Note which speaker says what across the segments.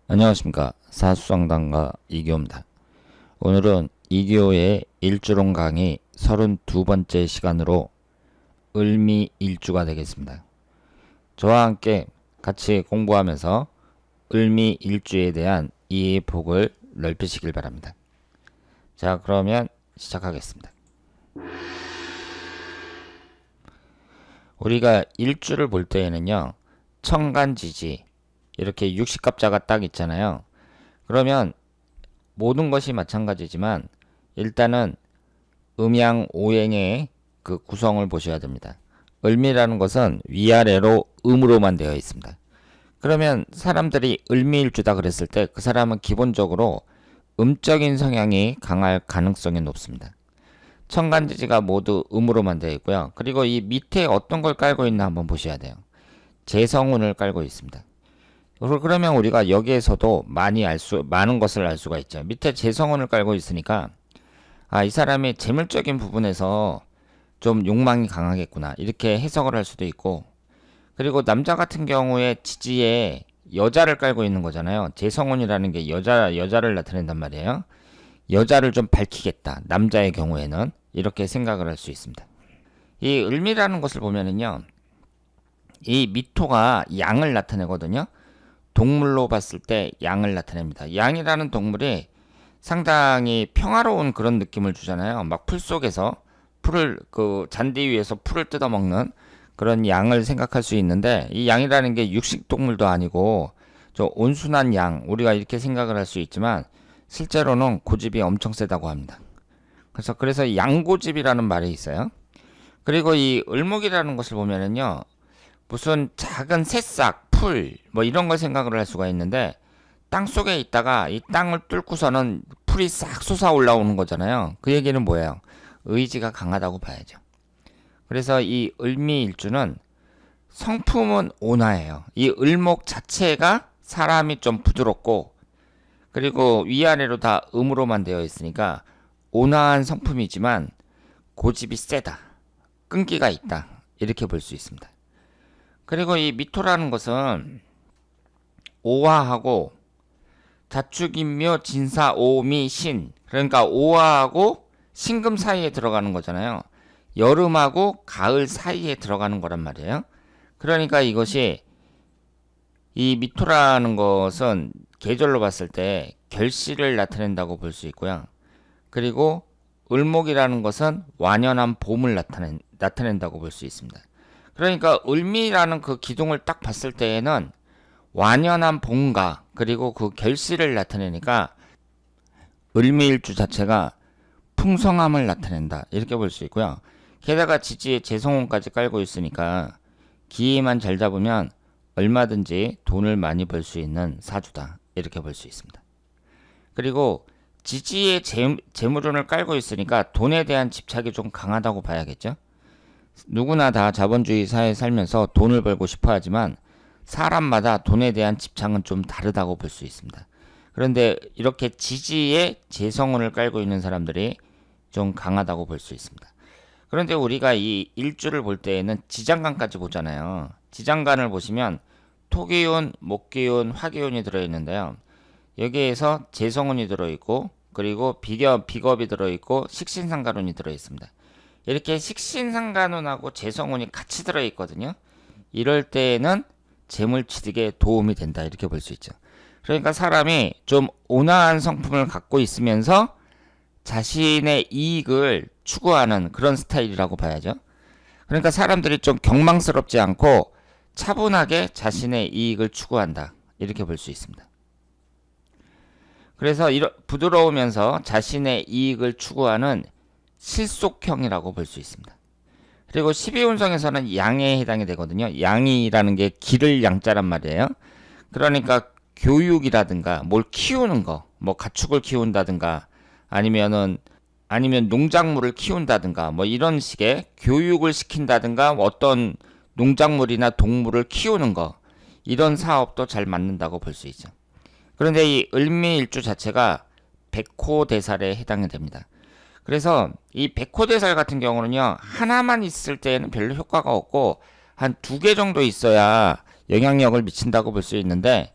Speaker 1: 안녕하십니까. 사수상담가 이기호입니다. 오늘은 이기호의 일주론 강의 32번째 시간으로 을미일주가 되겠습니다. 저와 함께 같이 공부하면서 을미일주에 대한 이해의 폭을 넓히시길 바랍니다. 자, 그러면 시작하겠습니다. 우리가 일주를 볼 때에는요, 천간지지 이렇게 육식갑자가 딱 있잖아요. 그러면 모든 것이 마찬가지지만 일단은 음양 오행의 그 구성을 보셔야 됩니다. 을미라는 것은 위아래로 음으로만 되어 있습니다. 그러면 사람들이 을미일주다 그랬을 때 그 사람은 기본적으로 음적인 성향이 강할 가능성이 높습니다. 천간지지가 모두 음으로만 되어 있고요. 그리고 이 밑에 어떤 걸 깔고 있나 한번 보셔야 돼요. 재성운을 깔고 있습니다. 그러면 우리가 여기에서도 많은 것을 알 수가 있죠. 밑에 재성운을 깔고 있으니까, 이 사람이 재물적인 부분에서 좀 욕망이 강하겠구나. 이렇게 해석을 할 수도 있고, 그리고 남자 같은 경우에 지지에 여자를 깔고 있는 거잖아요. 재성운이라는 게 여자를 나타낸단 말이에요. 여자를 좀 밝히겠다. 남자의 경우에는. 이렇게 생각을 할 수 있습니다. 이 을미라는 것을 보면은요, 이 미토가 양을 나타내거든요. 동물로 봤을 때 양을 나타냅니다. 양이라는 동물이 상당히 평화로운 그런 느낌을 주잖아요. 막 풀 속에서 그 잔디 위에서 풀을 뜯어먹는 그런 양을 생각할 수 있는데, 이 양이라는 게 육식 동물도 아니고 좀 온순한 양, 우리가 이렇게 생각을 할 수 있지만 실제로는 고집이 엄청 세다고 합니다. 그래서 양고집이라는 말이 있어요. 그리고 이 을목이라는 것을 보면은요, 무슨 작은 새싹, 풀, 뭐 이런 걸 생각을 할 수가 있는데, 땅 속에 있다가 이 땅을 뚫고서는 풀이 싹 솟아 올라오는 거잖아요. 그 얘기는 뭐예요? 의지가 강하다고 봐야죠. 그래서 이 을미일주는 성품은 온화해요. 이 을목 자체가 사람이 좀 부드럽고, 그리고 위아래로 다 음으로만 되어 있으니까 온화한 성품이지만 고집이 세다, 끈기가 있다, 이렇게 볼 수 있습니다. 그리고 이 미토라는 것은 오화하고 자축인묘 진사 오미 신, 그러니까 오화하고 신금 사이에 들어가는 거잖아요. 여름하고 가을 사이에 들어가는 거란 말이에요. 그러니까 이것이, 이 미토라는 것은 계절로 봤을 때 결실을 나타낸다고 볼 수 있고요. 그리고 을목이라는 것은 완연한 봄을 나타낸다고 볼 수 있습니다. 그러니까 을미라는 그 기둥을 딱 봤을 때에는 완연한 봄과 그리고 그 결실을 나타내니까 을미일주 자체가 풍성함을 나타낸다, 이렇게 볼 수 있고요. 게다가 지지에 재성운까지 깔고 있으니까 기회만 잘 잡으면 얼마든지 돈을 많이 벌 수 있는 사주다, 이렇게 볼 수 있습니다. 그리고 지지에 재물운을 깔고 있으니까 돈에 대한 집착이 좀 강하다고 봐야겠죠. 누구나 다 자본주의 사회에 살면서 돈을 벌고 싶어 하지만 사람마다 돈에 대한 집착은 좀 다르다고 볼 수 있습니다. 그런데 이렇게 지지에 재성운을 깔고 있는 사람들이 좀 강하다고 볼 수 있습니다. 그런데 우리가 이 일주를 볼 때에는 지장간까지 보잖아요. 지장간을 보시면 토기운, 목기운, 화기운이 들어있는데요. 여기에서 재성운이 들어있고, 그리고 비겁이 들어있고, 식신상간운이 들어있습니다. 이렇게 식신상간운하고 재성운이 같이 들어있거든요. 이럴 때에는 재물취득에 도움이 된다, 이렇게 볼 수 있죠. 그러니까 사람이 좀 온화한 성품을 갖고 있으면서 자신의 이익을 추구하는 그런 스타일이라고 봐야죠. 그러니까 사람들이 좀 경망스럽지 않고 차분하게 자신의 이익을 추구한다, 이렇게 볼 수 있습니다. 그래서 부드러우면서 자신의 이익을 추구하는 실속형이라고 볼 수 있습니다. 그리고 12운성에서는 양에 해당이 되거든요. 양이라는 게 기를 양자란 말이에요. 그러니까 교육이라든가 뭘 키우는 거, 뭐 가축을 키운다든가 아니면 농작물을 키운다든가 뭐 이런 식의 교육을 시킨다든가 어떤 농작물이나 동물을 키우는 거, 이런 사업도 잘 맞는다고 볼 수 있죠. 그런데 이 을미일주 자체가 백호대살에 해당이 됩니다. 그래서 이 백호대살 같은 경우는요, 하나만 있을 때는 별로 효과가 없고 한 2개 정도 있어야 영향력을 미친다고 볼 수 있는데,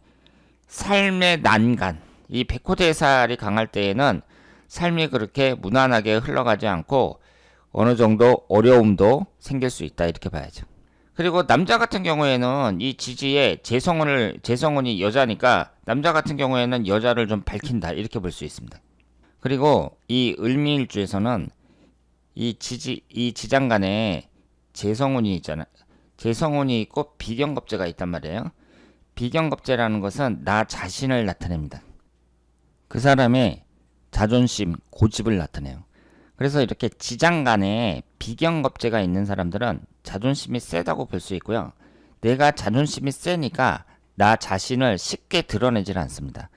Speaker 1: 삶의 난간, 이 백호대살이 강할 때에는 삶이 그렇게 무난하게 흘러가지 않고 어느 정도 어려움도 생길 수 있다 이렇게 봐야죠. 그리고 남자 같은 경우에는 이 지지에 재성운이 여자니까 남자 같은 경우에는 여자를 좀 밝힌다 이렇게 볼 수 있습니다. 그리고 이 을미일주에서는 이 지장간에 재성운이 있잖아. 재성운이 있고 비경겁재가 있단 말이에요. 비경겁재라는 것은 나 자신을 나타냅니다. 그 사람의 자존심, 고집을 나타내요. 그래서 이렇게 지장간에 비경겁재가 있는 사람들은 자존심이 세다고 볼 수 있고요. 내가 자존심이 세니까 나 자신을 쉽게 드러내질 않습니다.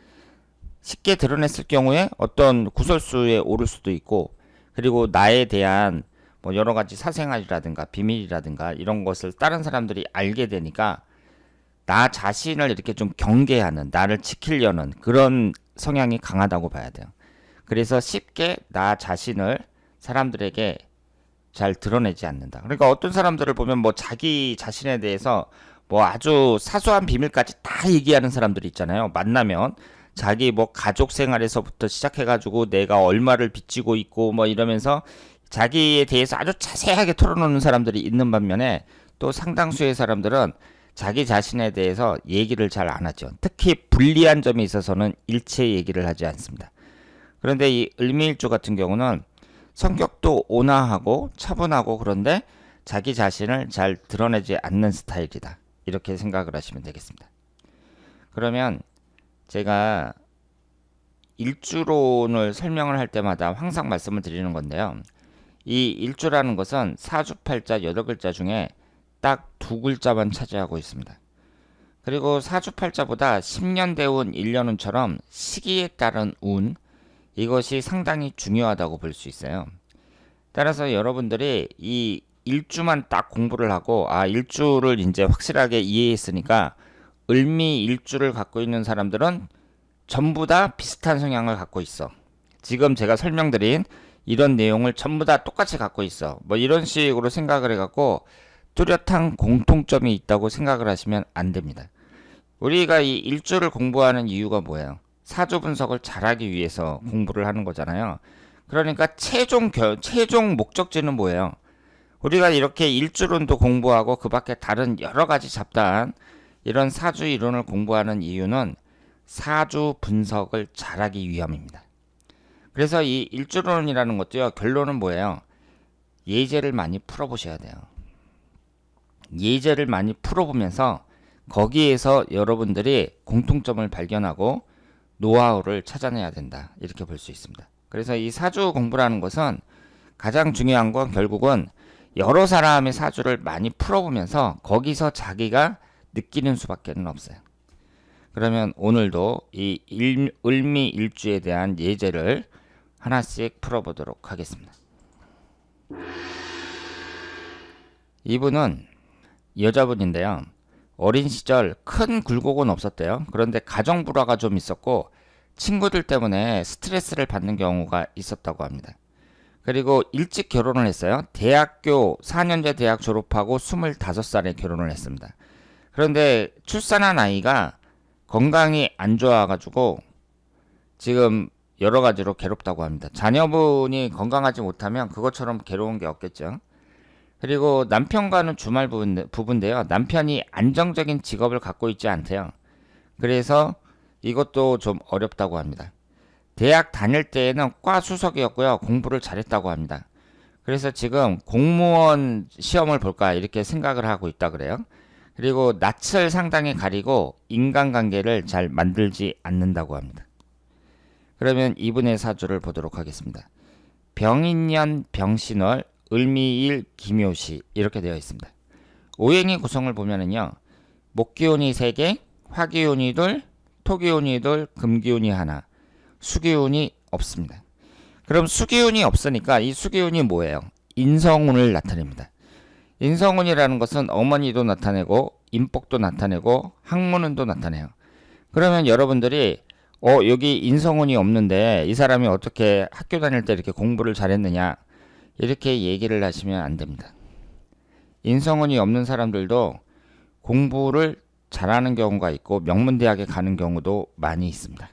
Speaker 1: 쉽게 드러냈을 경우에 어떤 구설수에 오를 수도 있고, 그리고 나에 대한 뭐 여러 가지 사생활이라든가 비밀이라든가 이런 것을 다른 사람들이 알게 되니까 나 자신을 이렇게 좀 경계하는, 나를 지키려는 그런 성향이 강하다고 봐야 돼요. 그래서 쉽게 나 자신을 사람들에게 잘 드러내지 않는다. 그러니까 어떤 사람들을 보면 뭐 자기 자신에 대해서 뭐 아주 사소한 비밀까지 다 얘기하는 사람들이 있잖아요. 만나면 자기 뭐 가족 생활에서부터 시작해가지고 내가 얼마를 빚지고 있고 뭐 이러면서 자기에 대해서 아주 자세하게 털어놓는 사람들이 있는 반면에 또 상당수의 사람들은 자기 자신에 대해서 얘기를 잘 안 하죠. 특히 불리한 점이 있어서는 일체 얘기를 하지 않습니다. 그런데 이 을미일주 같은 경우는 성격도 온화하고 차분하고 그런데 자기 자신을 잘 드러내지 않는 스타일이다. 이렇게 생각을 하시면 되겠습니다. 그러면 제가 일주론을 설명을 할 때마다 항상 말씀을 드리는 건데요. 이 일주라는 것은 사주팔자 8글자 중에 딱 2글자만 차지하고 있습니다. 그리고 사주팔자보다 10년 대운 1년운처럼 시기에 따른 운, 이것이 상당히 중요하다고 볼 수 있어요. 따라서 여러분들이 이 일주만 딱 공부를 하고 일주를 이제 확실하게 이해했으니까 을미 일주를 갖고 있는 사람들은 전부 다 비슷한 성향을 갖고 있어. 지금 제가 설명드린 이런 내용을 전부 다 똑같이 갖고 있어. 뭐 이런 식으로 생각을 해갖고 뚜렷한 공통점이 있다고 생각을 하시면 안 됩니다. 우리가 이 일주를 공부하는 이유가 뭐예요? 사주 분석을 잘하기 위해서 공부를 하는 거잖아요. 그러니까 최종 목적지는 뭐예요? 우리가 이렇게 일주론도 공부하고 그 밖에 다른 여러 가지 잡다한 이런 사주 이론을 공부하는 이유는 사주 분석을 잘하기 위함입니다. 그래서 이 일주론이라는 것도요, 결론은 뭐예요? 예제를 많이 풀어보셔야 돼요. 예제를 많이 풀어보면서 거기에서 여러분들이 공통점을 발견하고 노하우를 찾아내야 된다. 이렇게 볼 수 있습니다. 그래서 이 사주 공부라는 것은 가장 중요한 건 결국은 여러 사람의 사주를 많이 풀어보면서 거기서 자기가 느끼는 수밖에 없어요. 그러면 오늘도 이 을미 일주에 대한 예제를 하나씩 풀어보도록 하겠습니다. 이분은 여자분인데요. 어린 시절 큰 굴곡은 없었대요. 그런데 가정 불화가 좀 있었고 친구들 때문에 스트레스를 받는 경우가 있었다고 합니다. 그리고 일찍 결혼을 했어요. 대학교 4년제 대학 졸업하고 25살에 결혼을 했습니다. 그런데 출산한 아이가 건강이 안 좋아가지고 지금 여러 가지로 괴롭다고 합니다. 자녀분이 건강하지 못하면 그것처럼 괴로운 게 없겠죠. 그리고 남편과는 주말 부부인데요. 남편이 안정적인 직업을 갖고 있지 않대요. 그래서 이것도 좀 어렵다고 합니다. 대학 다닐 때에는 과 수석이었고요. 공부를 잘했다고 합니다. 그래서 지금 공무원 시험을 볼까 이렇게 생각을 하고 있다 그래요. 그리고 낯을 상당히 가리고 인간관계를 잘 만들지 않는다고 합니다. 그러면 이분의 사주를 보도록 하겠습니다. 병인년 병신월 을미일 기묘시 이렇게 되어 있습니다. 오행의 구성을 보면은요. 목기운이 3개, 화기운이 2, 토기운이 2, 금기운이 1, 수기운이 없습니다. 그럼 수기운이 없으니까 이 수기운이 뭐예요? 인성운을 나타냅니다. 인성운이라는 것은 어머니도 나타내고 인복도 나타내고 학문운도 나타내요. 그러면 여러분들이 여기 인성운이 없는데 이 사람이 어떻게 학교 다닐 때 이렇게 공부를 잘했느냐 이렇게 얘기를 하시면 안 됩니다. 인성운이 없는 사람들도 공부를 잘하는 경우가 있고 명문대학에 가는 경우도 많이 있습니다.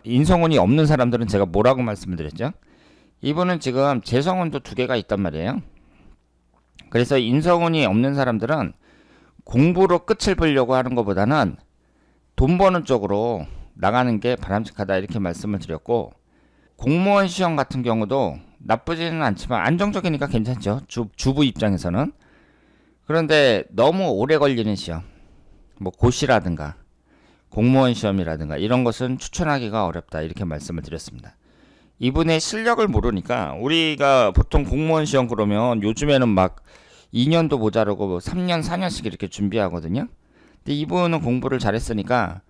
Speaker 1: 인성운이 없는 사람들은 제가 뭐라고 말씀을 드렸죠? 이분은 지금 재성운도 2개가 있단 말이에요. 그래서 인성운이 없는 사람들은 공부로 끝을 보려고 하는 것보다는 돈 버는 쪽으로 나가는 게 바람직하다 이렇게 말씀을 드렸고, 공무원 시험 같은 경우도 나쁘지는 않지만 안정적이니까 괜찮죠. 주부 입장에서는. 그런데 너무 오래 걸리는 시험, 뭐 고시라든가 공무원 시험이라든가 이런 것은 추천하기가 어렵다 이렇게 말씀을 드렸습니다. 이분의 실력을 모르니까, 우리가 보통 공무원 시험 그러면 요즘에는 막 2년도 모자르고 3년 4년씩 이렇게 준비하거든요. 근데 이분은 공부를 잘했으니까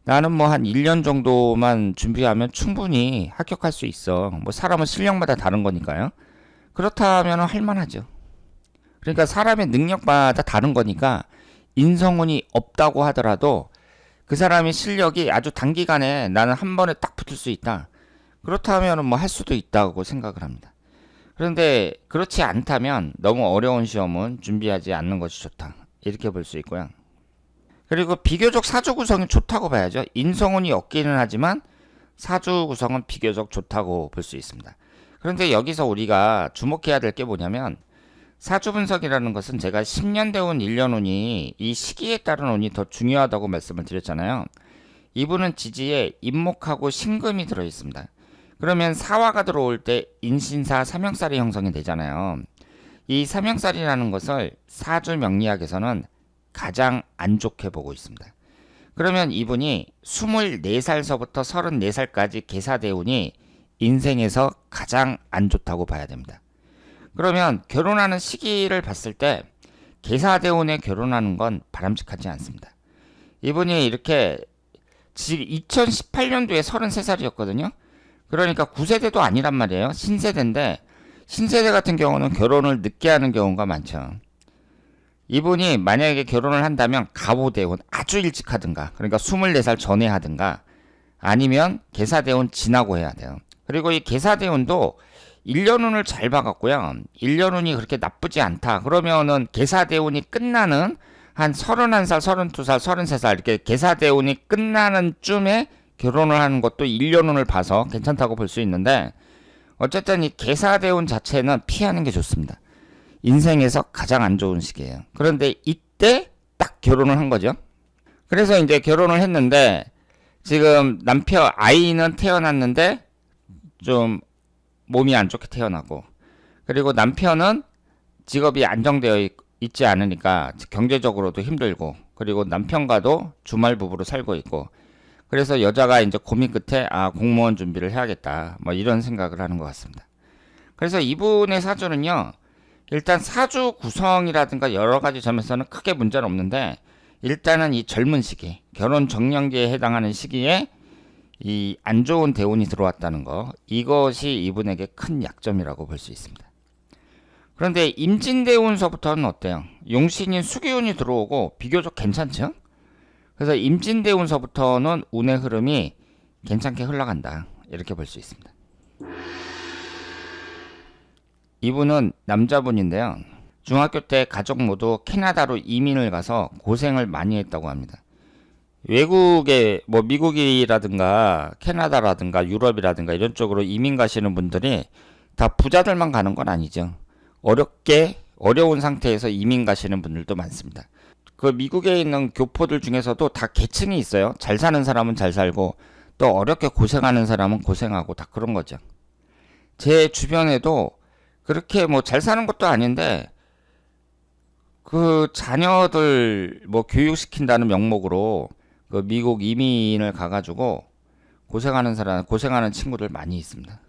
Speaker 1: 나는 뭐 한 1년 정도만 준비하면 충분히 합격할 수 있어. 뭐 사람은 실력마다 다른 거니까요. 그렇다면 할만하죠. 그러니까 사람의 능력마다 다른 거니까 인성운이 없다고 하더라도 그 사람의 실력이 아주 단기간에 나는 한 번에 딱 붙을 수 있다. 그렇다면 뭐 할 수도 있다고 생각을 합니다. 그런데 그렇지 않다면 너무 어려운 시험은 준비하지 않는 것이 좋다. 이렇게 볼 수 있고요. 그리고 비교적 사주 구성이 좋다고 봐야죠. 인성운이 없기는 하지만 사주 구성은 비교적 좋다고 볼 수 있습니다. 그런데 여기서 우리가 주목해야 될 게 뭐냐면, 사주 분석이라는 것은 제가 10년대 운, 1년 운이 이 시기에 따른 운이 더 중요하다고 말씀을 드렸잖아요. 이분은 지지에 임목하고 신금이 들어 있습니다. 그러면 사화가 들어올 때 인신사 삼형살이 형성이 되잖아요. 이 삼형살이라는 것을 사주 명리학에서는 가장 안 좋게 보고 있습니다. 그러면 이분이 24살서부터 34살까지 계사대운이 인생에서 가장 안 좋다고 봐야 됩니다. 그러면 결혼하는 시기를 봤을 때 계사대운에 결혼하는 건 바람직하지 않습니다. 이분이 이렇게 지금 2018년도에 33살이었거든요. 그러니까 9세대도 아니란 말이에요. 신세대인데, 신세대 같은 경우는 결혼을 늦게 하는 경우가 많죠. 이분이 만약에 결혼을 한다면 가보대운 아주 일찍 하든가, 그러니까 24살 전에 하든가, 아니면 계사대운 지나고 해야 돼요. 그리고 이 계사대운도 1년운을 잘 봐갖고요, 1년운이 그렇게 나쁘지 않다 그러면은 계사대운이 끝나는 한 31살, 32살, 33살 이렇게 계사대운이 끝나는 쯤에 결혼을 하는 것도 1년운을 봐서 괜찮다고 볼 수 있는데, 어쨌든 이 계사대운 자체는 피하는 게 좋습니다. 인생에서 가장 안 좋은 시기예요. 그런데 이때 딱 결혼을 한 거죠. 그래서 이제 결혼을 했는데, 지금 아이는 태어났는데 좀 몸이 안 좋게 태어나고, 그리고 남편은 직업이 안정되어 있지 않으니까 경제적으로도 힘들고, 그리고 남편과도 주말 부부로 살고 있고, 그래서 여자가 이제 고민 끝에 공무원 준비를 해야겠다 뭐 이런 생각을 하는 것 같습니다. 그래서 이분의 사주는요, 일단 사주 구성이라든가 여러 가지 점에서는 크게 문제는 없는데, 일단은 이 젊은 시기, 결혼 정년기에 해당하는 시기에 이 안 좋은 대운이 들어왔다는 거, 이것이 이분에게 큰 약점이라고 볼 수 있습니다. 그런데 임진대운서부터는 어때요? 용신인 수기운이 들어오고 비교적 괜찮죠? 그래서 임진대운서부터는 운의 흐름이 괜찮게 흘러간다 이렇게 볼 수 있습니다. 이분은 남자분인데요, 중학교 때 가족 모두 캐나다로 이민을 가서 고생을 많이 했다고 합니다. 외국에 뭐 미국이라든가 캐나다라든가 유럽이라든가 이런 쪽으로 이민 가시는 분들이 다 부자들만 가는 건 아니죠. 어려운 상태에서 이민 가시는 분들도 많습니다. 그 미국에 있는 교포들 중에서도 다 계층이 있어요. 잘 사는 사람은 잘 살고, 또 어렵게 고생하는 사람은 고생하고, 다 그런 거죠. 제 주변에도 그렇게 뭐 잘 사는 것도 아닌데, 그 자녀들 뭐 교육시킨다는 명목으로 그 미국 이민을 가가지고 고생하는 친구들 많이 있습니다.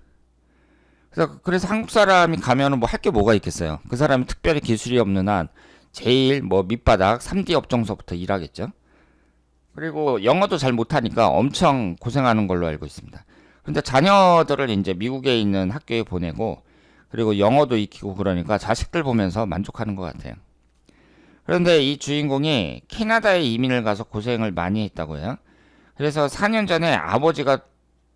Speaker 1: 그래서 한국 사람이 가면은 뭐 할 게 뭐가 있겠어요. 그 사람이 특별히 기술이 없는 한 제일 뭐 밑바닥 3D 업종서부터 일하겠죠. 그리고 영어도 잘 못하니까 엄청 고생하는 걸로 알고 있습니다. 그런데 자녀들을 이제 미국에 있는 학교에 보내고, 그리고 영어도 익히고 그러니까 자식들 보면서 만족하는 것 같아요. 그런데 이 주인공이 캐나다에 이민을 가서 고생을 많이 했다고 해요. 그래서 4년 전에 아버지가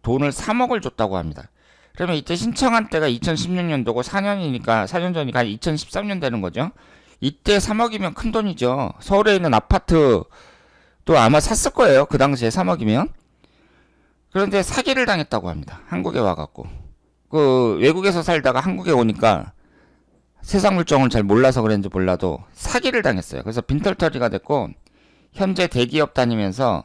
Speaker 1: 돈을 3억을 줬다고 합니다. 그러면 이때 신청한 때가 2016년도고 4년 전이니까 2013년 되는 거죠. 이때 3억이면 큰 돈이죠. 서울에 있는 아파트 또 아마 샀을 거예요. 그 당시에 3억이면. 그런데 사기를 당했다고 합니다. 한국에 와갖고. 그 외국에서 살다가 한국에 오니까 세상 물정을 잘 몰라서 그랬는지 몰라도 사기를 당했어요. 그래서 빈털터리가 됐고 현재 대기업 다니면서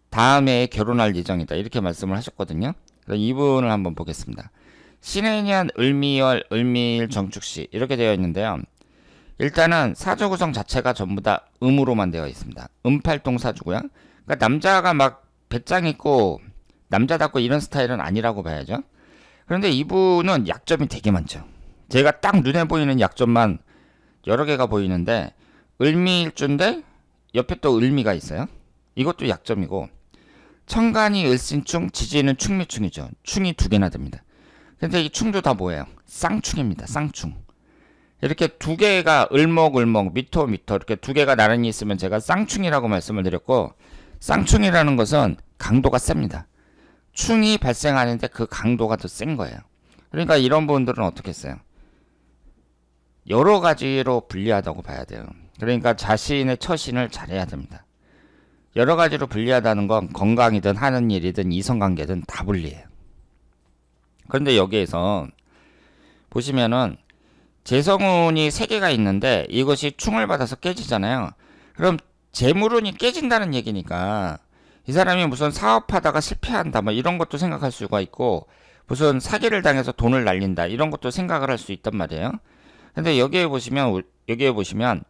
Speaker 1: 다음에 결혼할 예정이다. 이렇게 말씀을 하셨거든요. 그래서 이분을 한번 보겠습니다. 신해년 을미월 을미일 정축시 이렇게 되어 있는데요. 일단은 사주 구성 자체가 전부 다 음으로만 되어 있습니다. 음팔동 사주고요. 그러니까 남자가 막 배짱 있고 남자답고 이런 스타일은 아니라고 봐야죠. 그런데 이분은 약점이 되게 많죠. 제가 딱 눈에 보이는 약점만 여러 개가 보이는데 을미일주인데 옆에 또 을미가 있어요. 이것도 약점이고 천간이 을신충, 지지는 충미충이죠. 충이 두 개나 됩니다. 근데 이 충도 다 뭐예요? 쌍충입니다. 쌍충. 이렇게 두 개가 을목, 미토 이렇게 두 개가 나란히 있으면 제가 쌍충이라고 말씀을 드렸고 쌍충이라는 것은 강도가 셉니다. 충이 발생하는데 그 강도가 더 센 거예요. 그러니까 이런 분들은 어떻게 했어요? 여러 가지로 불리하다고 봐야 돼요. 그러니까 자신의 처신을 잘해야 됩니다. 여러 가지로 불리하다는 건 건강이든 하는 일이든 이성관계든 다 불리해요. 그런데 여기에서 보시면은 재성운이 3개가 있는데 이것이 충을 받아서 깨지잖아요. 그럼 재물운이 깨진다는 얘기니까 이 사람이 무슨 사업하다가 실패한다 뭐 이런 것도 생각할 수가 있고 무슨 사기를 당해서 돈을 날린다 이런 것도 생각을 할 수 있단 말이에요. 근데 여기에 보시면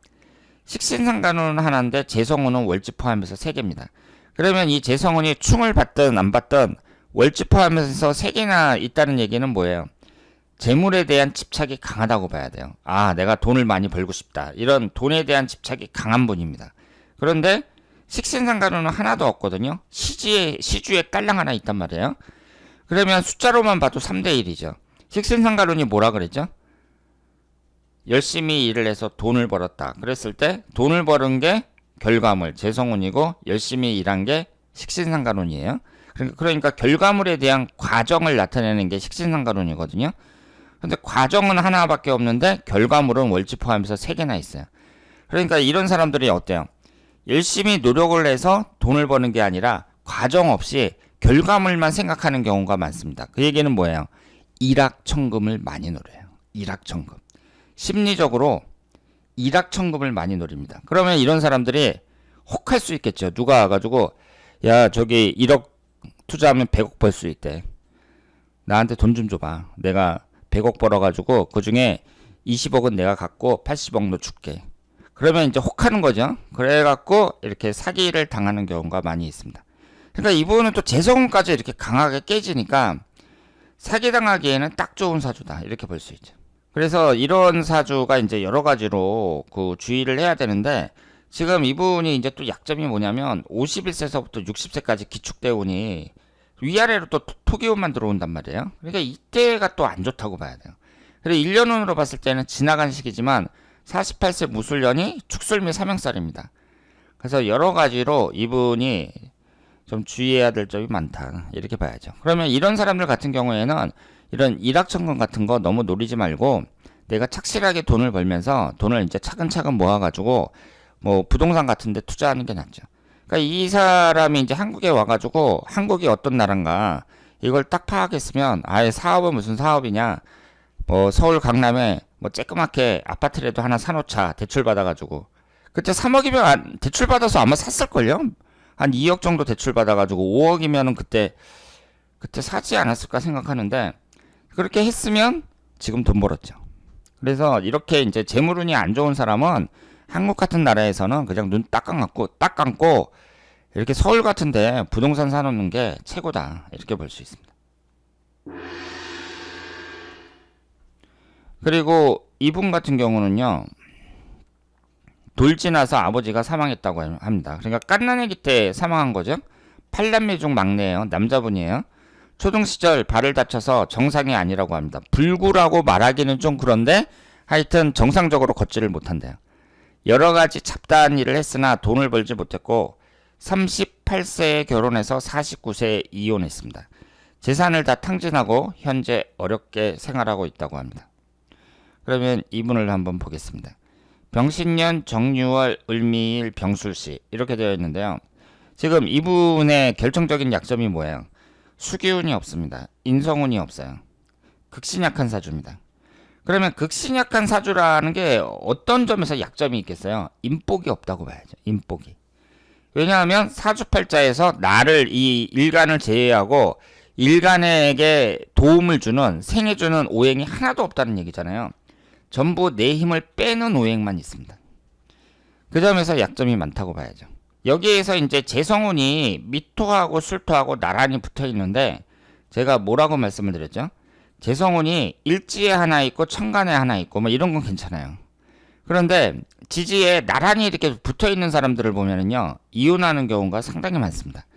Speaker 1: 식신상간운은 하나인데 재성운은 월지 포함해서 3개입니다. 그러면 이 재성운이 충을 받든 안 받든 월지 포함해서 3개나 있다는 얘기는 뭐예요? 재물에 대한 집착이 강하다고 봐야 돼요. 아, 내가 돈을 많이 벌고 싶다. 이런 돈에 대한 집착이 강한 분입니다. 그런데 식신상간운은 하나도 없거든요. 시주에 딸랑 하나 있단 말이에요. 그러면 숫자로만 봐도 3대1이죠. 식신상간운이 뭐라 그랬죠? 열심히 일을 해서 돈을 벌었다. 그랬을 때 돈을 버는 게 결과물, 재성운이고 열심히 일한 게 식신상간운이에요. 그러니까 결과물에 대한 과정을 나타내는 게 식신상간운이거든요. 근데 과정은 하나밖에 없는데 결과물은 월지 포함해서 3개나 있어요. 그러니까 이런 사람들이 어때요? 열심히 노력을 해서 돈을 버는 게 아니라 과정 없이 결과물만 생각하는 경우가 많습니다. 그 얘기는 뭐예요? 일확천금을 많이 노려요. 일확천금. 심리적으로 일확천금을 많이 노립니다. 그러면 이런 사람들이 혹할 수 있겠죠. 누가 와가지고 야 저기 1억 투자하면 100억 벌 수 있대. 나한테 돈 좀 줘봐. 내가 100억 벌어가지고 그 중에 20억은 내가 갖고 80억 너 줄게. 그러면 이제 혹하는 거죠. 그래갖고 이렇게 사기를 당하는 경우가 많이 있습니다. 그러니까 이분은 또 재성운까지 이렇게 강하게 깨지니까 사기당하기에는 딱 좋은 사주다. 이렇게 볼 수 있죠. 그래서 이런 사주가 이제 여러 가지로 그 주의를 해야 되는데 지금 이분이 이제 또 약점이 뭐냐면 51세서부터 60세까지 기축대운이 위아래로 또 토기운만 들어온단 말이에요. 그러니까 이때가 또 안 좋다고 봐야 돼요. 그래서 1년운으로 봤을 때는 지나간 시기지만 48세 무술년이 축술미 삼형살입니다. 그래서 여러 가지로 이분이 좀 주의해야 될 점이 많다. 이렇게 봐야죠. 그러면 이런 사람들 같은 경우에는 이런 일확천금 같은 거 너무 노리지 말고 내가 착실하게 돈을 벌면서 돈을 이제 차근차근 모아가지고 뭐 부동산 같은 데 투자하는 게 낫죠. 그러니까 이 사람이 이제 한국에 와가지고 한국이 어떤 나라인가 이걸 딱 파악했으면 아예 사업은 무슨 사업이냐 뭐 서울 강남에 뭐 쬐끄맣게 아파트라도 하나 사놓자 대출 받아가지고 그때 3억이면 대출 받아서 아마 샀을걸요? 한 2억 정도 대출 받아가지고 5억이면은 그때 사지 않았을까 생각하는데 그렇게 했으면 지금 돈 벌었죠. 그래서 이렇게 이제 재물운이 안 좋은 사람은 한국 같은 나라에서는 그냥 눈 딱 감고 이렇게 서울 같은데 부동산 사놓는 게 최고다. 이렇게 볼 수 있습니다. 그리고 이분 같은 경우는요. 돌 지나서 아버지가 사망했다고 합니다. 그러니까 갓난아기 때 사망한 거죠. 8남매 중 막내예요. 남자분이에요. 초등시절 발을 다쳐서 정상이 아니라고 합니다. 불구라고 말하기는 좀 그런데 하여튼 정상적으로 걷지를 못한대요. 여러 가지 잡다한 일을 했으나 돈을 벌지 못했고 38세에 결혼해서 49세에 이혼했습니다. 재산을 다 탕진하고 현재 어렵게 생활하고 있다고 합니다. 그러면 이분을 한번 보겠습니다. 병신년 정유월 을미일 병술시 이렇게 되어 있는데요. 지금 이분의 결정적인 약점이 뭐예요? 수기운이 없습니다. 인성운이 없어요. 극신약한 사주입니다. 그러면 극신약한 사주라는 게 어떤 점에서 약점이 있겠어요? 인복이 없다고 봐야죠. 인복이. 왜냐하면 사주팔자에서 나를 이 일간을 제외하고 일간에게 도움을 주는 생해주는 오행이 하나도 없다는 얘기잖아요. 전부 내 힘을 빼는 오행만 있습니다. 그 점에서 약점이 많다고 봐야죠. 여기에서 이제 재성운이 미토하고 술토하고 나란히 붙어 있는데 제가 뭐라고 말씀을 드렸죠? 재성운이 일지에 하나 있고 천간에 하나 있고 뭐 이런 건 괜찮아요. 그런데 지지에 나란히 이렇게 붙어 있는 사람들을 보면은요, 이혼하는 경우가 상당히 많습니다.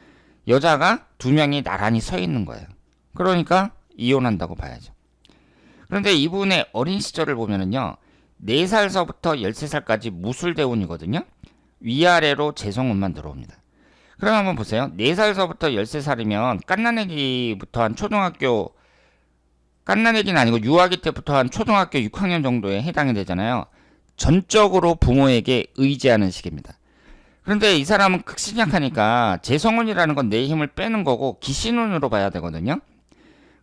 Speaker 1: 여자가 두 명이 나란히 서 있는 거예요. 그러니까 이혼한다고 봐야죠. 그런데 이분의 어린 시절을 보면은요, 4살서부터 13살까지 무술대운이거든요. 위아래로 재성운만 들어옵니다. 그럼 한번 보세요. 4살서부터 13살이면 갓난아기부터 한 초등학교, 갓난아기는 아니고 유아기 때부터 한 초등학교 6학년 정도에 해당이 되잖아요. 전적으로 부모에게 의지하는 시기입니다. 그런데 이 사람은 극신약하니까 재성운이라는 건 내 힘을 빼는 거고 기신운으로 봐야 되거든요.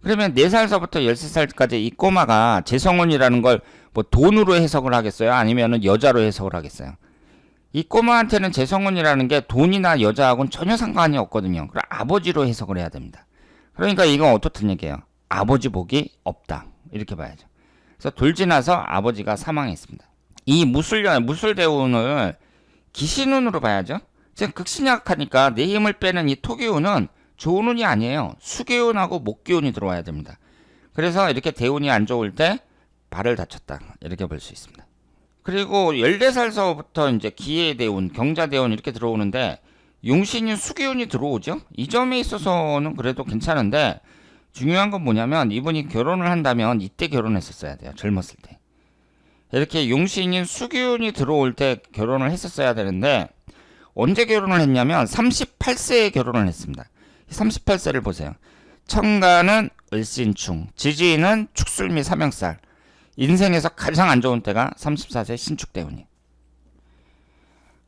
Speaker 1: 그러면 4살서부터 13살까지 이 꼬마가 재성운이라는 걸 뭐 돈으로 해석을 하겠어요? 아니면 여자로 해석을 하겠어요? 이 꼬마한테는 재성운이라는 게 돈이나 여자하고는 전혀 상관이 없거든요. 그럼 아버지로 해석을 해야 됩니다. 그러니까 이건 어떻든 얘기예요. 아버지 복이 없다. 이렇게 봐야죠. 그래서 돌지나서 아버지가 사망했습니다. 이 무술대운을 기신운으로 봐야죠. 지금 극신약하니까 내 힘을 빼는 이 토기운은 좋은 운이 아니에요. 수기운하고 목기운이 들어와야 됩니다. 그래서 이렇게 대운이 안 좋을 때 발을 다쳤다. 이렇게 볼 수 있습니다. 그리고 14살서부터 이제 기해대운, 경자대운 이렇게 들어오는데 용신인 수기운이 들어오죠. 이 점에 있어서는 그래도 괜찮은데 중요한 건 뭐냐면 이분이 결혼을 한다면 이때 결혼했었어야 돼요. 젊었을 때. 이렇게 용신인 수기운이 들어올 때 결혼을 했었어야 되는데 언제 결혼을 했냐면 38세에 결혼을 했습니다. 38세를 보세요. 천간은 을신충, 지지는 축술미 삼형살. 인생에서 가장 안 좋은 때가 34세 신축대운이에요.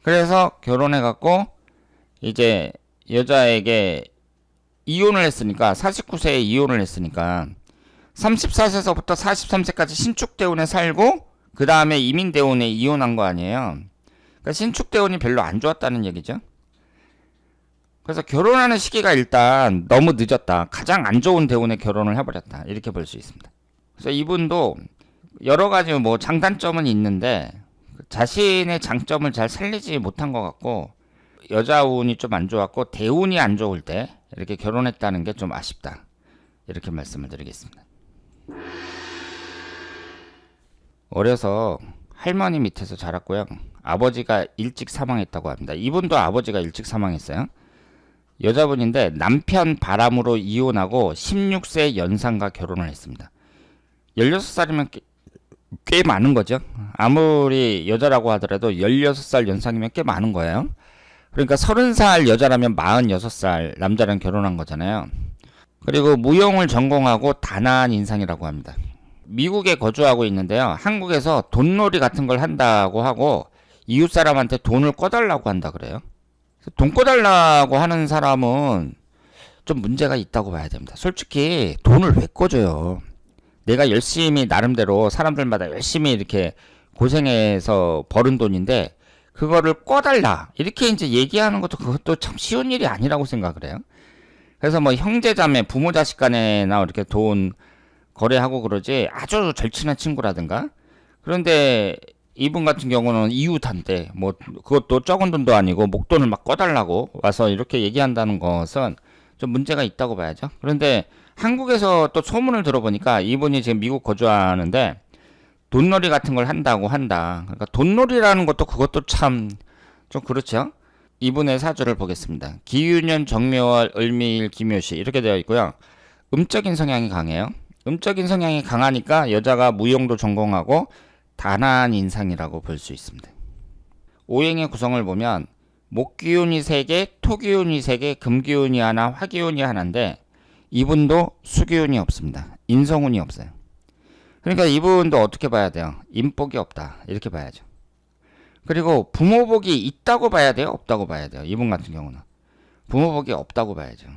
Speaker 1: 그래서 결혼해갖고 이제 여자에게 이혼을 했으니까 49세에 이혼을 했으니까 34세서부터 43세까지 신축대운에 살고 그 다음에 이민대운에 이혼한 거 아니에요. 그러니까 신축대운이 별로 안 좋았다는 얘기죠. 그래서 결혼하는 시기가 일단 너무 늦었다. 가장 안 좋은 대운에 결혼을 해버렸다. 이렇게 볼 수 있습니다. 그래서 이분도 여러 가지 뭐 장단점은 있는데 자신의 장점을 잘 살리지 못한 것 같고 여자 운이 좀 안 좋았고 대운이 안 좋을 때 이렇게 결혼했다는 게 좀 아쉽다. 이렇게 말씀을 드리겠습니다. 어려서 할머니 밑에서 자랐고요. 아버지가 일찍 사망했다고 합니다. 이분도 아버지가 일찍 사망했어요. 여자분인데 남편 바람으로 이혼하고 16세 연상과 결혼을 했습니다. 16살이면 꽤 많은 거죠. 아무리 여자라고 하더라도 16살 연상이면 꽤 많은 거예요. 그러니까 30살 여자라면 46살 남자랑 결혼한 거잖아요. 그리고 무용을 전공하고 단아한 인상이라고 합니다. 미국에 거주하고 있는데요. 한국에서 돈놀이 같은 걸 한다고 하고 이웃 사람한테 돈을 꺼달라고 한다 그래요. 돈 꺼달라고 하는 사람은 좀 문제가 있다고 봐야 됩니다. 솔직히 돈을 왜 꺼줘요? 내가 열심히 나름대로 사람들마다 열심히 이렇게 고생해서 버는 돈인데 그거를 꺼달라 이렇게 이제 얘기하는 것도 그것도 참 쉬운 일이 아니라고 생각을 해요. 그래서 뭐 형제자매 부모 자식 간에나 이렇게 돈 거래하고 그러지 아주 절친한 친구라든가. 그런데 이분 같은 경우는 이웃한테 뭐 그것도 적은 돈도 아니고 목돈을 막 꺼달라고 와서 이렇게 얘기한다는 것은 좀 문제가 있다고 봐야죠. 그런데 한국에서 또 소문을 들어보니까 이분이 지금 미국 거주하는데 돈놀이 같은 걸 한다고 한다. 그러니까 돈놀이라는 것도 그것도 참 좀 그렇죠. 이분의 사주를 보겠습니다. 기유년, 정묘월, 을미일, 기묘시 이렇게 되어 있고요. 음적인 성향이 강해요. 음적인 성향이 강하니까 여자가 무용도 전공하고 단아한 인상이라고 볼 수 있습니다. 오행의 구성을 보면 목기운이 3개, 토기운이 3개, 금기운이 하나, 화기운이 하나인데 이분도 수기운이 없습니다. 인성운이 없어요. 그러니까 이분도 어떻게 봐야 돼요? 인복이 없다. 이렇게 봐야죠. 그리고 부모복이 있다고 봐야 돼요? 없다고 봐야 돼요? 이분 같은 경우는. 부모복이 없다고 봐야죠.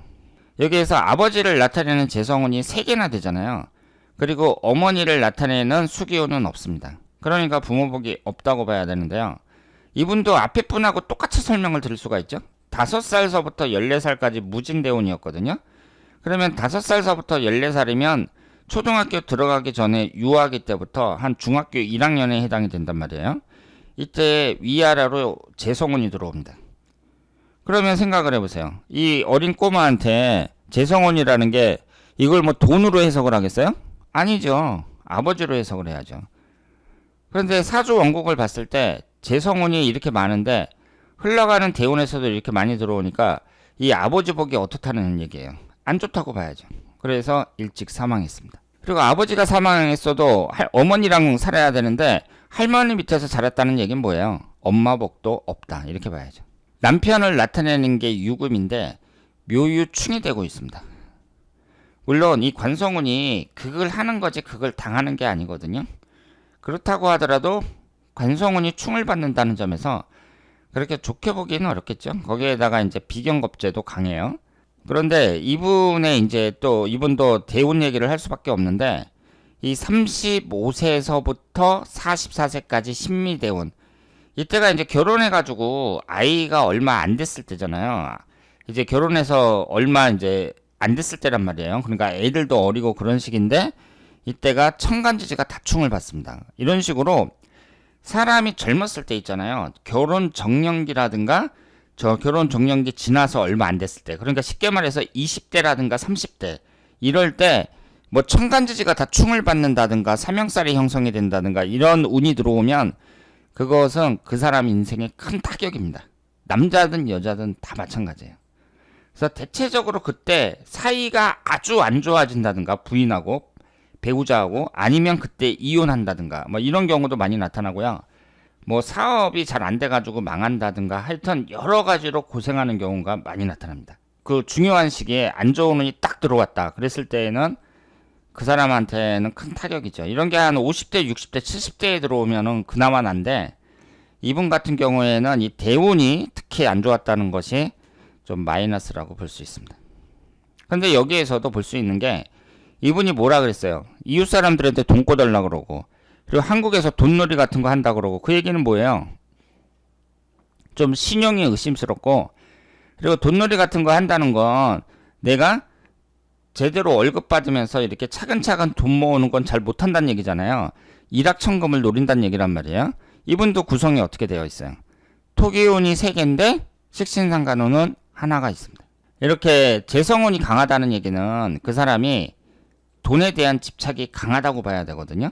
Speaker 1: 여기에서 아버지를 나타내는 재성운이 3개나 되잖아요. 그리고 어머니를 나타내는 수기운은 없습니다. 그러니까 부모복이 없다고 봐야 되는데요. 이분도 앞에 분하고 똑같이 설명을 드릴 수가 있죠. 5살서부터 14살까지 무진대운이었거든요. 그러면 5살서부터 14살이면 초등학교 들어가기 전에 유아기 때부터 한 중학교 1학년에 해당이 된단 말이에요. 이때 위아래로 재성운이 들어옵니다. 그러면 생각을 해보세요. 이 어린 꼬마한테 재성운이라는 게 이걸 뭐 돈으로 해석을 하겠어요? 아니죠. 아버지로 해석을 해야죠. 그런데 사주 원국을 봤을 때 재성운이 이렇게 많은데 흘러가는 대운에서도 이렇게 많이 들어오니까 이 아버지 복이 어떻다는 얘기예요. 안 좋다고 봐야죠. 그래서 일찍 사망했습니다. 그리고 아버지가 사망했어도 어머니랑 살아야 되는데 할머니 밑에서 자랐다는 얘기는 뭐예요? 엄마 복도 없다 이렇게 봐야죠. 남편을 나타내는 게 유금인데 묘유충이 되고 있습니다. 물론 이 관성운이 그걸 하는 거지 그걸 당하는 게 아니거든요. 그렇다고 하더라도 관성운이 충을 받는다는 점에서 그렇게 좋게 보기는 어렵겠죠. 거기에다가 이제 비경겁제도 강해요. 그런데 이분의 이제 또 이분도 대운 얘기를 할 수밖에 없는데 이 35세에서부터 44세까지 신미대운 이때가 이제 결혼해가지고 아이가 얼마 안 됐을 때잖아요. 이제 결혼해서 얼마 이제 안 됐을 때란 말이에요. 그러니까 애들도 어리고 그런 시기인데 이때가 천간지지가 다충을 받습니다. 이런 식으로 사람이 젊었을 때 있잖아요. 결혼 정년기라든가 저 결혼 정년기 지나서 얼마 안 됐을 때 그러니까 쉽게 말해서 20대라든가 30대 이럴 때 뭐 천간지지가 다충을 받는다든가 삼형살이 형성이 된다든가 이런 운이 들어오면 그것은 그 사람 인생의 큰 타격입니다. 남자든 여자든 다 마찬가지예요. 그래서 대체적으로 그때 사이가 아주 안 좋아진다든가 부인하고 배우자하고 아니면 그때 이혼한다든가 뭐 이런 경우도 많이 나타나고요. 뭐 사업이 잘 안 돼가지고 망한다든가 하여튼 여러 가지로 고생하는 경우가 많이 나타납니다. 그 중요한 시기에 안 좋은 운이 딱 들어왔다 그랬을 때에는 그 사람한테는 큰 타격이죠. 이런 게 한 50대, 60대, 70대에 들어오면은 그나마 난데 이분 같은 경우에는 이 대운이 특히 안 좋았다는 것이 좀 마이너스라고 볼 수 있습니다. 근데 여기에서도 볼 수 있는 게 이분이 뭐라 그랬어요? 이웃 사람들한테 돈 꿔달라 그러고 그리고 한국에서 돈놀이 같은 거 한다 그러고 그 얘기는 뭐예요? 좀 신용이 의심스럽고 그리고 돈놀이 같은 거 한다는 건 내가 제대로 월급 받으면서 이렇게 차근차근 돈 모으는 건 잘 못한다는 얘기잖아요. 일확천금을 노린다는 얘기란 말이에요. 이분도 구성이 어떻게 되어 있어요? 토기운이 3개인데 식신상간운은 하나가 있습니다. 이렇게 재성운이 강하다는 얘기는 그 사람이 돈에 대한 집착이 강하다고 봐야 되거든요.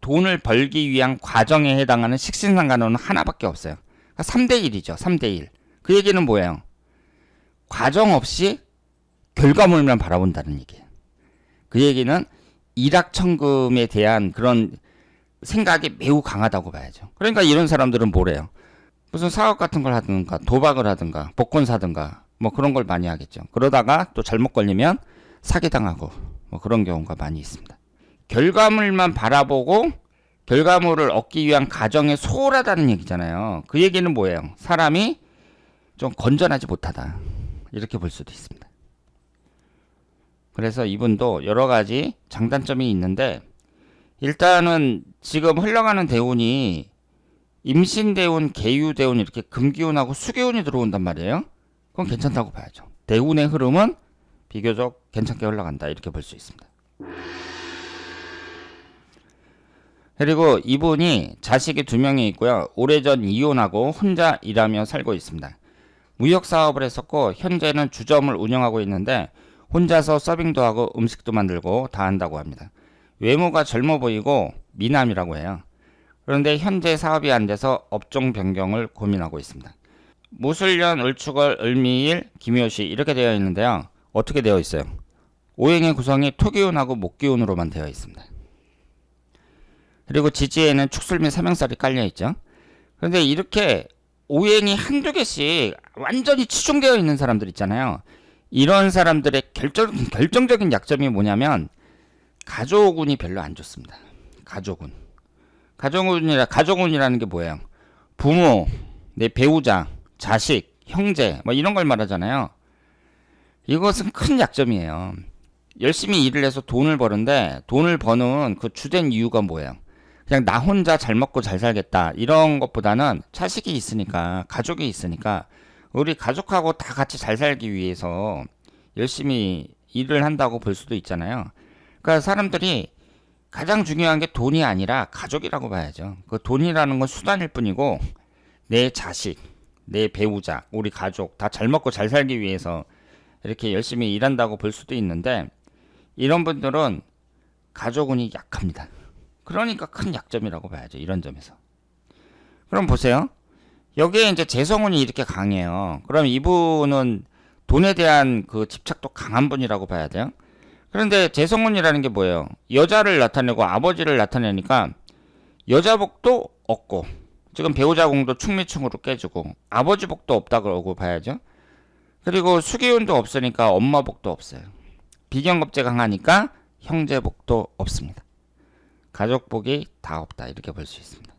Speaker 1: 돈을 벌기 위한 과정에 해당하는 식신상간운은 하나밖에 없어요. 그러니까 3대1이죠. 3대1. 그 얘기는 뭐예요? 과정 없이 결과물만 바라본다는 얘기예요. 그 얘기는 일확천금에 대한 그런 생각이 매우 강하다고 봐야죠. 그러니까 이런 사람들은 뭐래요? 무슨 사업 같은 걸 하든가 도박을 하든가 복권 사든가 뭐 그런 걸 많이 하겠죠. 그러다가 또 잘못 걸리면 사기당하고 뭐 그런 경우가 많이 있습니다. 결과물만 바라보고 결과물을 얻기 위한 과정에 소홀하다는 얘기잖아요. 그 얘기는 뭐예요? 사람이 좀 건전하지 못하다 이렇게 볼 수도 있습니다. 그래서 이분도 여러 가지 장단점이 있는데 일단은 지금 흘러가는 대운이 임신대운, 계유대운 이렇게 금기운하고 수기운이 들어온단 말이에요. 그건 괜찮다고 봐야죠. 대운의 흐름은 비교적 괜찮게 흘러간다 이렇게 볼 수 있습니다. 그리고 이분이 자식이 2명이 있고요. 오래전 이혼하고 혼자 일하며 살고 있습니다. 무역사업을 했었고 현재는 주점을 운영하고 있는데 혼자서 서빙도 하고 음식도 만들고 다 한다고 합니다. 외모가 젊어 보이고 미남이라고 해요. 그런데 현재 사업이 안 돼서 업종 변경을 고민하고 있습니다. 무술년, 을축월, 을미일, 김효시 이렇게 되어 있는데요. 어떻게 되어 있어요? 오행의 구성이 토기운하고 목기운으로만 되어 있습니다. 그리고 지지에는 축술 및 삼형살이 깔려 있죠. 그런데 이렇게 오행이 한두 개씩 완전히 치중되어 있는 사람들 있잖아요. 이런 사람들의 결정적인 약점이 뭐냐면 가족운이 별로 안 좋습니다. 가족운이라는 게 뭐예요? 부모, 내 배우자, 자식, 형제 뭐 이런 걸 말하잖아요. 이것은 큰 약점이에요. 열심히 일을 해서 돈을 버는데 돈을 버는 그 주된 이유가 뭐예요? 그냥 나 혼자 잘 먹고 잘 살겠다 이런 것보다는 자식이 있으니까, 가족이 있으니까 우리 가족하고 다 같이 잘 살기 위해서 열심히 일을 한다고 볼 수도 있잖아요. 그러니까 사람들이 가장 중요한 게 돈이 아니라 가족이라고 봐야죠. 그 돈이라는 건 수단일 뿐이고 내 자식, 내 배우자, 우리 가족 다 잘 먹고 잘 살기 위해서 이렇게 열심히 일한다고 볼 수도 있는데, 이런 분들은 가족운이 약합니다. 그러니까 큰 약점이라고 봐야죠. 이런 점에서. 그럼 보세요. 여기에 이제 재성운이 이렇게 강해요. 그럼 이분은 돈에 대한 그 집착도 강한 분이라고 봐야 돼요. 그런데 재성운이라는 게 뭐예요? 여자를 나타내고 아버지를 나타내니까 여자 복도 없고, 지금 배우자 공도 충미충으로 깨지고, 아버지 복도 없다 그러고 봐야죠. 그리고 수기운도 없으니까 엄마 복도 없어요. 비견겁제 강하니까 형제 복도 없습니다. 가족 복이 다 없다 이렇게 볼 수 있습니다.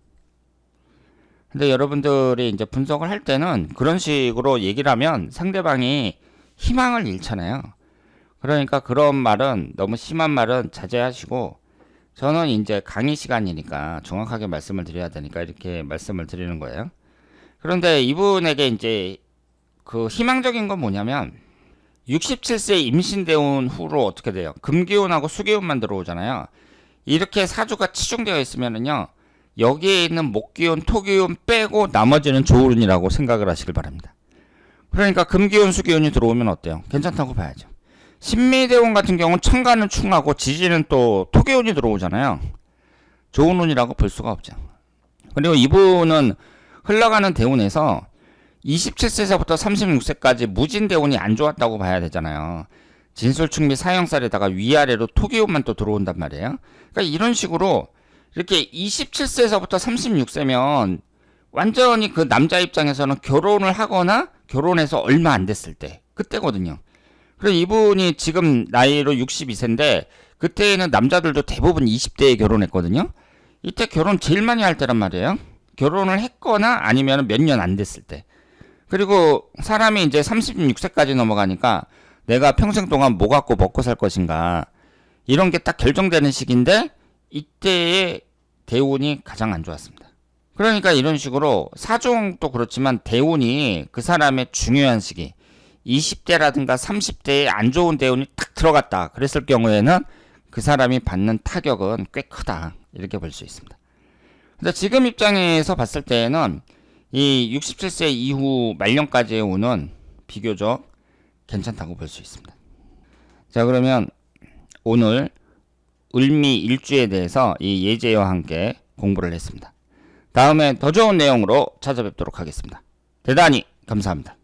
Speaker 1: 근데 여러분들이 이제 분석을 할 때는 그런 식으로 얘기를 하면 상대방이 희망을 잃잖아요. 그러니까 그런 말은, 너무 심한 말은 자제하시고, 저는 이제 강의 시간이니까 정확하게 말씀을 드려야 되니까 이렇게 말씀을 드리는 거예요. 그런데 이분에게 이제 그 희망적인 건 뭐냐면, 67세 임신되온 후로 어떻게 돼요? 금기운하고 수기운만 들어오잖아요. 이렇게 사주가 치중되어 있으면은요, 여기에 있는 목기운, 토기운 빼고 나머지는 좋은이라고 생각을 하시길 바랍니다. 그러니까 금기운, 수기운이 들어오면 어때요? 괜찮다고 봐야죠. 신미대운 같은 경우는 천간은 충하고 지지는 또 토기운이 들어오잖아요. 좋은 운이라고 볼 수가 없죠. 그리고 이분은 흘러가는 대운에서 27세서부터 36세까지 무진대운이 안 좋았다고 봐야 되잖아요. 진술충미 사형살에다가 위아래로 토기운만 또 들어온단 말이에요. 그러니까 이런 식으로 이렇게 27세서부터 36세면 완전히 그 남자 입장에서는 결혼을 하거나 결혼해서 얼마 안 됐을 때, 그때거든요. 그래서 이분이 지금 나이로 62세인데 그때에는 남자들도 대부분 20대에 결혼했거든요. 이때 결혼 제일 많이 할 때란 말이에요. 결혼을 했거나 아니면 몇 년 안 됐을 때. 그리고 사람이 이제 36세까지 넘어가니까 내가 평생 동안 뭐 갖고 먹고 살 것인가, 이런 게 딱 결정되는 시기인데 이때의 대운이 가장 안 좋았습니다. 그러니까 이런 식으로 사주도 그렇지만 대운이 그 사람의 중요한 시기, 20대라든가 30대에 안 좋은 대운이 탁 들어갔다 그랬을 경우에는 그 사람이 받는 타격은 꽤 크다 이렇게 볼 수 있습니다. 근데 지금 입장에서 봤을 때는 이 67세 이후 말년까지의 운은 비교적 괜찮다고 볼 수 있습니다. 자, 그러면 오늘 을미 일주에 대해서 이 예제와 함께 공부를 했습니다. 다음에 더 좋은 내용으로 찾아뵙도록 하겠습니다. 대단히 감사합니다.